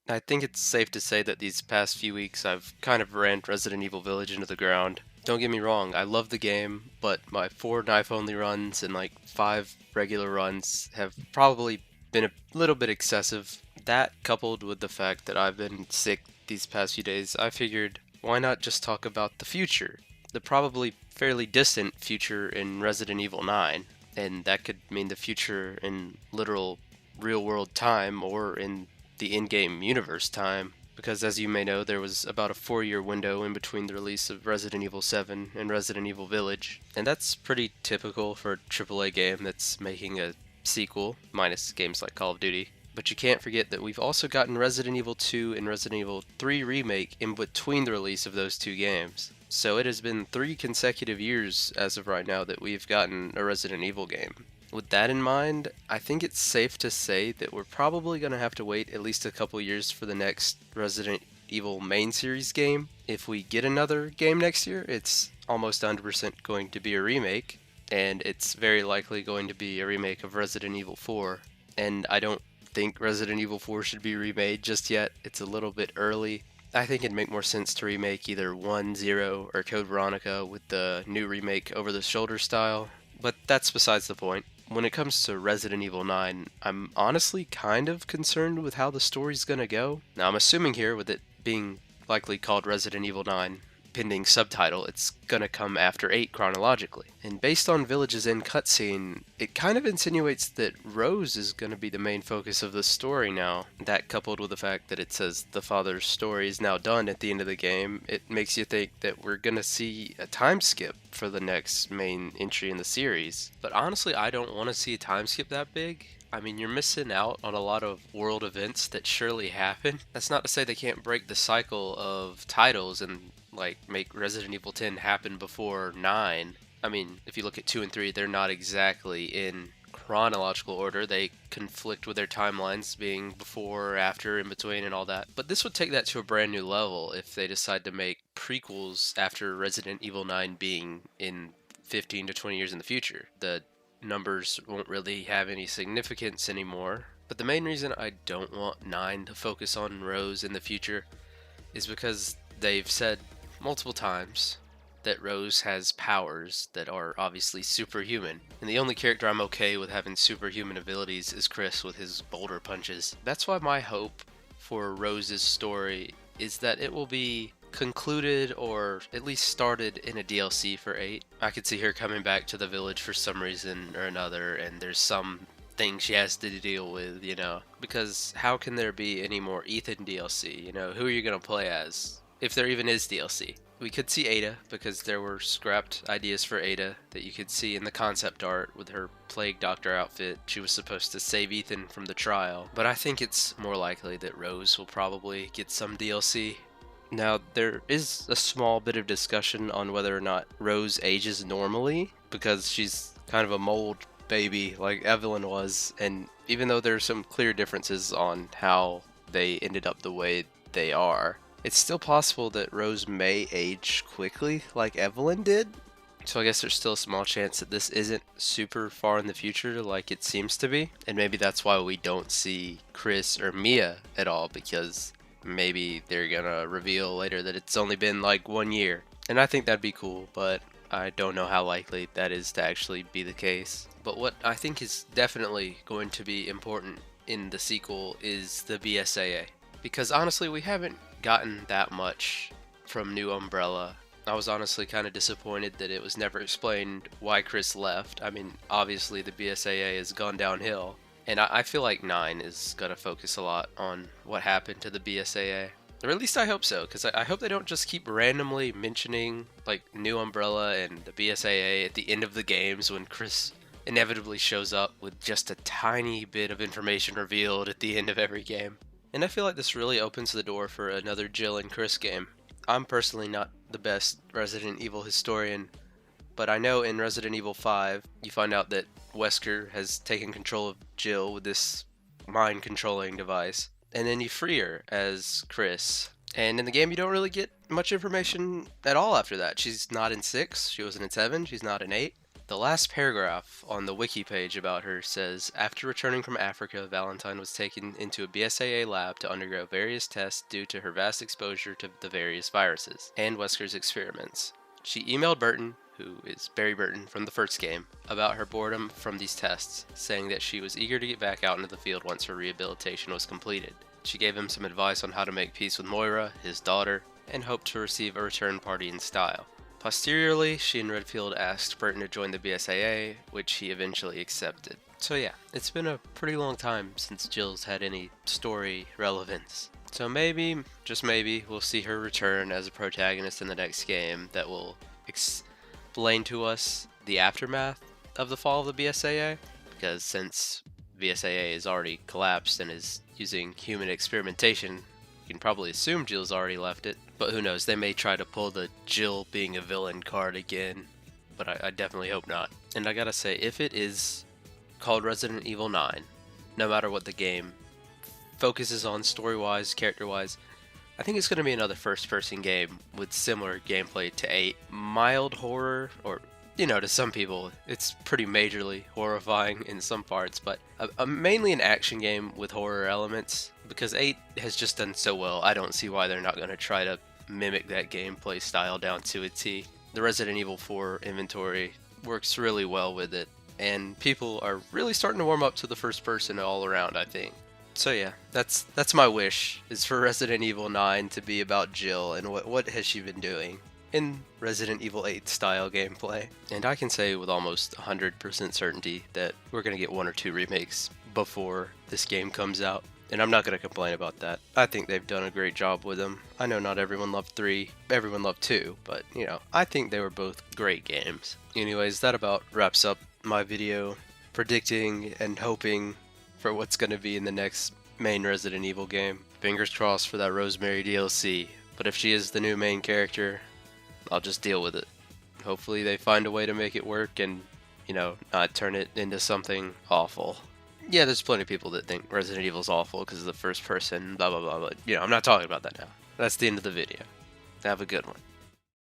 I think it's safe to say that these past few weeks I've kind of ran Resident Evil Village into the ground. Don't get me wrong, I love the game, but my 4 knife-only runs and like 5 regular runs have probably been a little bit excessive. That, coupled with the fact that I've been sick these past few days, I figured why not just talk about the future? The probably fairly distant future in Resident Evil 9. And that could mean the future in literal real world time or in the in game universe time. Because as you may know, there was about a 4 year window in between the release of Resident Evil 7 and Resident Evil Village. And that's pretty typical for a AAA game that's making a sequel, minus games like Call of Duty. But you can't forget that we've also gotten Resident Evil 2 and Resident Evil 3 Remake in between the release of those two games. So it has been 3 consecutive years as of right now that we've gotten a Resident Evil game. With that in mind, I think it's safe to say that we're probably going to have to wait at least a couple years for the next Resident Evil main series game. If we get another game next year, it's almost 100% going to be a remake, and it's very likely going to be a remake of Resident Evil 4. And I don't think Resident Evil 4 should be remade just yet. It's a little bit early. I think it'd make more sense to remake either 1, 0, or Code Veronica with the new remake over the shoulder style, but that's besides the point. When it comes to Resident Evil 9, I'm honestly kind of concerned with how the story's gonna go. Now, I'm assuming here, with it being likely called Resident Evil 9, pending subtitle, it's gonna come after 8 chronologically. And based on Village's end cutscene, it kind of insinuates that Rose is gonna be the main focus of the story now. That, coupled with the fact that it says the father's story is now done at the end of the game, it makes you think that we're gonna see a time skip for the next main entry in the series. But honestly, I don't want to see a time skip that big. I mean, you're missing out on a lot of world events that surely happen. That's not to say they can't break the cycle of titles and like make Resident Evil 10 happen before 9. I mean, if you look at 2 and 3, they're not exactly in chronological order. They conflict with their timelines being before or after, in between, and all that. But this would take that to a brand new level if they decide to make prequels after Resident Evil 9 being in 15 to 20 years in the future. The numbers won't really have any significance anymore. But the main reason I don't want 9 to focus on Rose in the future is because they've said multiple times that Rose has powers that are obviously superhuman. And the only character I'm okay with having superhuman abilities is Chris with his boulder punches. That's why my hope for Rose's story is that it will be concluded or at least started in a DLC for 8. I could see her coming back to the village for some reason or another, and there's some thing she has to deal with, because how can there be any more Ethan DLC? Who are you going to play as? If there even is DLC. We could see Ada, because there were scrapped ideas for Ada that you could see in the concept art with her Plague Doctor outfit. She was supposed to save Ethan from the trial, but I think it's more likely that Rose will probably get some DLC. Now, there is a small bit of discussion on whether or not Rose ages normally, because she's kind of a mold baby like Evelyn was, and even though there are some clear differences on how they ended up the way they are, it's still possible that Rose may age quickly like Evelyn did. So I guess there's still a small chance that this isn't super far in the future like it seems to be, and maybe that's why we don't see Chris or Mia at all, because maybe they're gonna reveal later that it's only been like 1 year. And I think that'd be cool, but I don't know how likely that is to actually be the case. But what I think is definitely going to be important in the sequel is the BSAA. Because honestly, we haven't gotten that much from New Umbrella. I was honestly kind of disappointed that it was never explained why Chris left. I mean, obviously the BSAA has gone downhill. And I feel like 9 is going to focus a lot on what happened to the BSAA. Or at least I hope so, because I hope they don't just keep randomly mentioning like New Umbrella and the BSAA at the end of the games when Chris inevitably shows up with just a tiny bit of information revealed at the end of every game. And I feel like this really opens the door for another Jill and Chris game. I'm personally not the best Resident Evil historian, but I know in Resident Evil 5, you find out that Wesker has taken control of Jill with this mind-controlling device, and then you free her as Chris. And in the game, you don't really get much information at all after that. She's not in 6, she wasn't in 7, she's not in 8. The last paragraph on the wiki page about her says, after returning from Africa, Valentine was taken into a BSAA lab to undergo various tests due to her vast exposure to the various viruses and Wesker's experiments. She emailed Burton, who is Barry Burton from the first game, about her boredom from these tests, saying that she was eager to get back out into the field once her rehabilitation was completed. She gave him some advice on how to make peace with Moira, his daughter, and hoped to receive a return party in style. Posteriorly, she and Redfield asked Burton to join the BSAA, which he eventually accepted. So yeah, it's been a pretty long time since Jill's had any story relevance. So maybe, just maybe, we'll see her return as a protagonist in the next game that will explain to us the aftermath of the fall of the BSAA, because since BSAA is already collapsed and is using human experimentation, you can probably assume Jill's already left it, but who knows, they may try to pull the Jill being a villain card again, but I definitely hope not. And I gotta say, if it is called Resident Evil 9, no matter what the game focuses on story-wise, character-wise, I think it's going to be another first-person game with similar gameplay to 8. Mild horror, or, to some people, it's pretty majorly horrifying in some parts, but mainly an action game with horror elements, because 8 has just done so well. I don't see why they're not going to try to mimic that gameplay style down to a T. The Resident Evil 4 inventory works really well with it, and people are really starting to warm up to the first person all around, I think. So yeah, that's my wish, is for Resident Evil 9 to be about Jill and what has she been doing in Resident Evil 8 style gameplay. And I can say with almost 100% certainty that we're going to get 1 or 2 remakes before this game comes out. And I'm not going to complain about that. I think they've done a great job with them. I know not everyone loved 3, everyone loved 2, but I think they were both great games. Anyways, that about wraps up my video predicting and hoping for what's going to be in the next main Resident Evil game. Fingers crossed for that Rosemary DLC, but if she is the new main character, I'll just deal with it. Hopefully they find a way to make it work and, not turn it into something awful. Yeah, there's plenty of people that think Resident Evil's awful because of the first person, blah blah blah, but I'm not talking about that now. That's the end of the video. Have a good one.